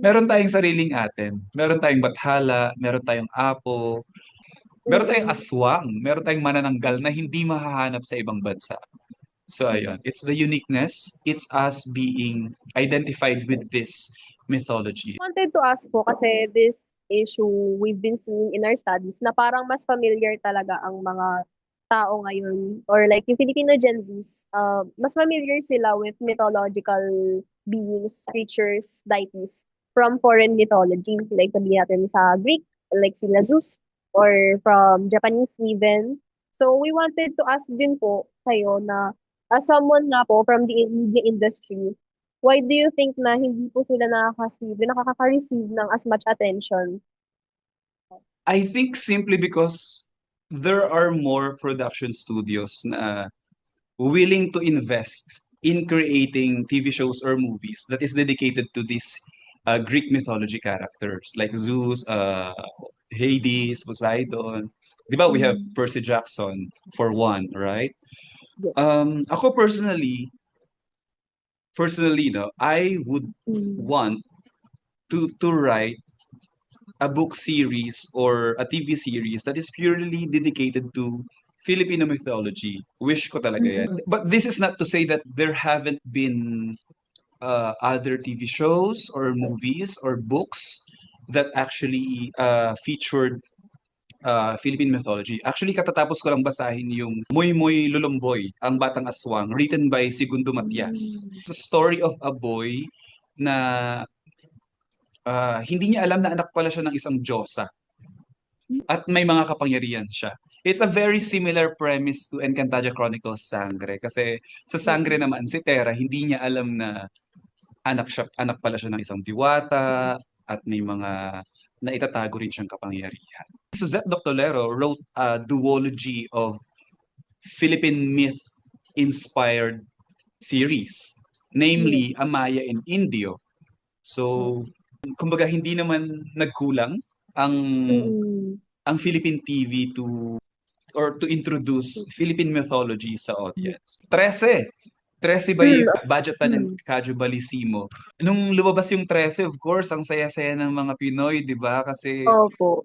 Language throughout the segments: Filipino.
Meron tayong sariling atin. Meron tayong bathala, meron tayong apo, meron tayong Mm. aswang, meron tayong manananggal na hindi mahahanap sa ibang bansa. So ayun, it's the uniqueness, it's us being identified with this mythology. Wanted to ask po kasi this issue we've been seeing in our studies na parang mas familiar talaga ang mga tao ngayon or like yung Filipino Gen Zs, mas familiar sila with mythological beings, creatures, deities from foreign mythology. Like sabihin natin sa Greek, like sila Zeus, or from Japanese even. So we wanted to ask din po kayo na as someone nga po from the media industry, why do you think na hindi po sila nakaka-receive ng as much attention? I think simply because there are more production studios na willing to invest in creating TV shows or movies that is dedicated to these Greek mythology characters like Zeus, Hades, Poseidon. Di ba, we have Mm. Percy Jackson for one, right? Yes. Ako personally, no, I would Mm. want to write a book series or a TV series that is purely dedicated to Filipino mythology. Wish ko talaga yan. Mm. But this is not to say that there haven't been other TV shows or movies or books that actually featured Philippine mythology. Actually, katatapos ko lang basahin yung Muy Muy Lulumboy, Ang Batang Aswang, written by Segundo Matias. Mm. It's a story of a boy na hindi niya alam na anak pala siya ng isang diyosa at may mga kapangyarihan siya. It's a very similar premise to Encantadia Chronicles Sangre kasi sa Sangre Mm. naman si Terra hindi niya alam na anak pala siya ng isang diwata at may mga naitatago rin siyang kapangyarihan. Suzette Doctolero wrote a duology of Philippine myth-inspired series, Yes. namely Amaya and Indio. Yes. So, kumbaga hindi naman nagkulang ang Mm. Philippine TV to introduce Philippine mythology sa Yes. audience. 13. 13 by Mm. Budgetan and Mm. Kadyo Balisimo. Nung lumabas yung 13, of course, ang saya-saya ng mga Pinoy, 'di ba? Kasi Opo.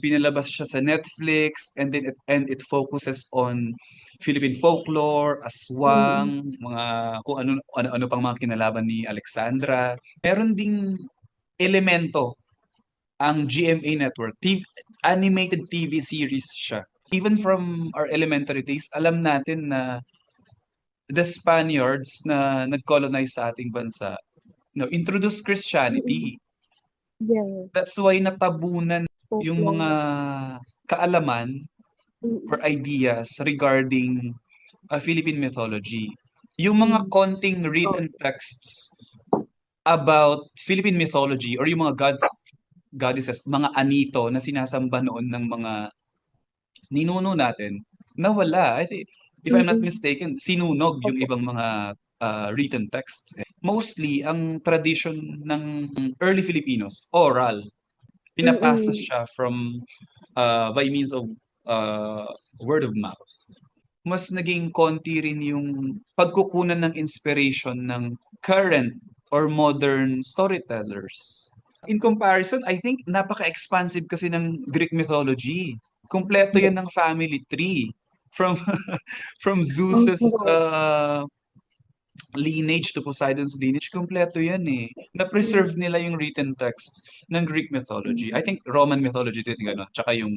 pinalabas siya sa Netflix and then it focuses on Philippine folklore, Mm. aswang, mga kung ano pang mga kinalaban ni Alexandra. Meron ding elemento ang GMA Network. Animated TV series siya. Even from our elementary days, alam natin na the Spaniards na nag-colonize sa ating bansa, no, introduced Mm. Christianity. Yes. That's why natabunan yung mga Folklore. kaalaman or Mm. ideas regarding Philippine mythology. Yung mga Mm. konting written Opo. texts about Philippine mythology or yung mga gods, goddesses, mga anito na sinasamba noon ng mga ninuno natin, nawala. I think, if I'm not Mm. mistaken, sinunog yung Opo. ibang mga written texts. Mostly, ang tradition ng early Filipinos, oral. Pinapasa Mm. siya from by means of uh, word of mouth. Mas naging konti rin yung pagkukunan ng inspiration ng current or modern storytellers. In comparison, I think napaka-expansive kasi ng Greek mythology. Kumpleto Yes. yan ng family tree. From from Zeus's Opo. lineage to Poseidon's lineage, kumpleto yan eh. Na-preserve Mm. nila yung written texts ng Greek mythology. I Mm. think Roman mythology din gano'n, tsaka yung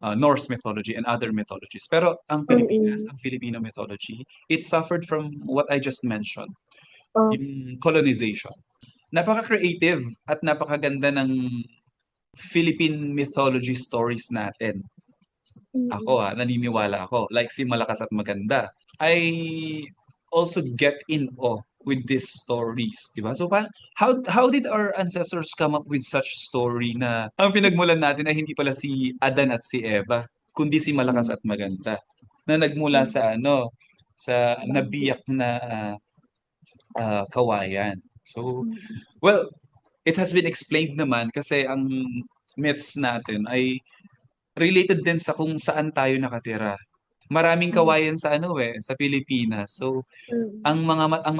Norse mythology and other mythologies. Pero ang Pilipinas, Mm. ang Filipino mythology, it suffered from what I just mentioned, Oh. yung colonization. Napaka-creative at napakaganda ng Philippine mythology stories natin. Ako Mm. naniniwala ako. Like si Malakas at Maganda. I also get in awe with these stories, di ba? So, how did our ancestors come up with such story na ang pinagmulan natin ay hindi pala si Adan at si Eva, kundi si Malakas Mm. at Maganda na nagmula Mm. sa sa Bagyo. nabiyak na kawayan. So, Mm. well, it has been explained naman kasi ang myths natin ay related din sa kung saan tayo nakatira. Maraming Mm. kawayan sa sa Pilipinas. So, Mm. ang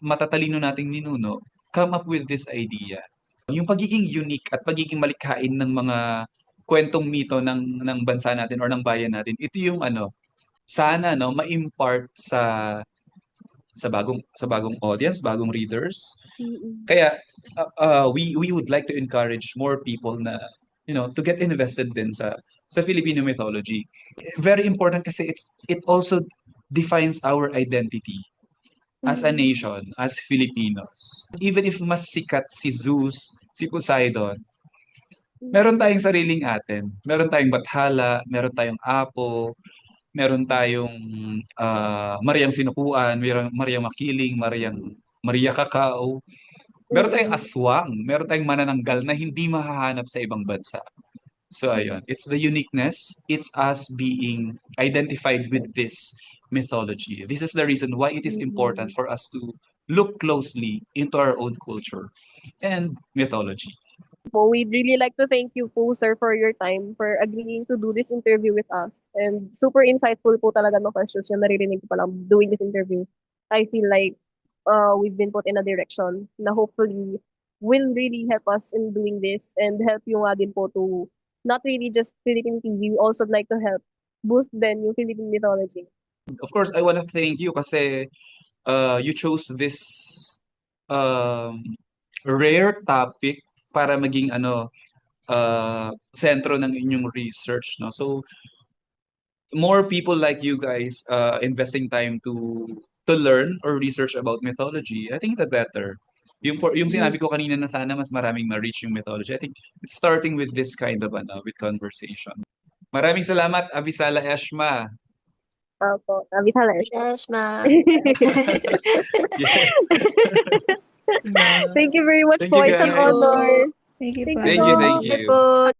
matatalino nating ninuno, come up with this idea. Yung pagiging unique at pagiging malikhain ng mga kwentong mito ng bansa natin or ng bayan natin, ito yung sana ma-impart sa bagong audience, bagong readers. Mm-mm. Kaya we would like to encourage more people na to get invested din sa Filipino mythology. Very important kasi it also defines our identity as a Mm-mm. nation, as Filipinos. Even if mas sikat si Zeus, si Poseidon, meron tayong sariling atin. Meron tayong Bathala, meron tayong Apo, meron tayong Mariang Sinukuan, Mariang Makiling, Maria Kakao. Meron tayong Mm-mm. aswang, meron tayong manananggal na hindi mahahanap sa ibang bansa. So ayun, it's the uniqueness, it's us being identified with this mythology. This is the reason why it is important Mm-mm. for us to look closely into our own culture and mythology. Po, we'd really like to thank you po, sir, for your time, for agreeing to do this interview with us. And super insightful po talaga ng questions yung naririnig ko pa lang doing this interview. I feel like we've been put in a direction na hopefully will really help us in doing this and help yung nga din po to not really just Philippine TV, we also like to help boost then yung Philippine mythology. Of course, I want to thank you kasi you chose this um, rare topic para maging sentro ng inyong research, no? So more people like you guys investing time to learn or research about mythology, I think the better. Yung Mhm. sinabi ko kanina na sana mas maraming ma-reach yung mythology, I think it's starting with this kind of with conversation. Maraming salamat, Avisala Eshma. Opo, Abisala siya. Yes, ma'am. Yes. Thank you very much Thank po. you It's an guys. honor. Thank you Thank po. you Thank you, po. thank Bye you. po.